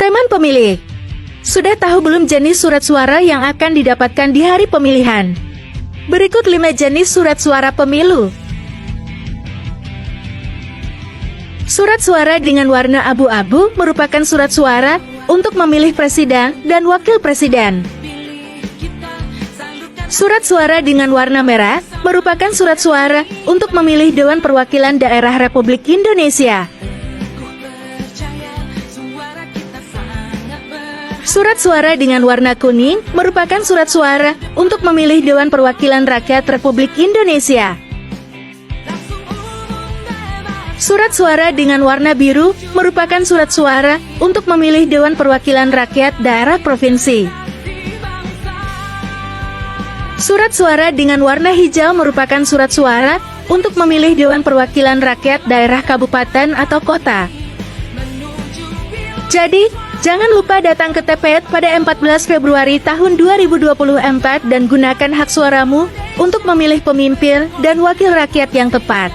Teman pemilih, sudah tahu belum jenis surat suara yang akan didapatkan di hari pemilihan? Berikut 5 jenis surat suara pemilu. Surat suara dengan warna abu-abu merupakan surat suara untuk memilih presiden dan wakil presiden. Surat suara dengan warna merah merupakan surat suara untuk memilih Dewan Perwakilan Daerah Republik Indonesia. Surat suara dengan warna kuning merupakan surat suara untuk memilih Dewan Perwakilan Rakyat Republik Indonesia. Surat suara dengan warna biru merupakan surat suara untuk memilih Dewan Perwakilan Rakyat Daerah Provinsi. Surat suara dengan warna hijau merupakan surat suara untuk memilih Dewan Perwakilan Rakyat Daerah Kabupaten atau Kota. Jadi, jangan lupa datang ke TPS pada 14 Februari tahun 2024 dan gunakan hak suaramu untuk memilih pemimpin dan wakil rakyat yang tepat.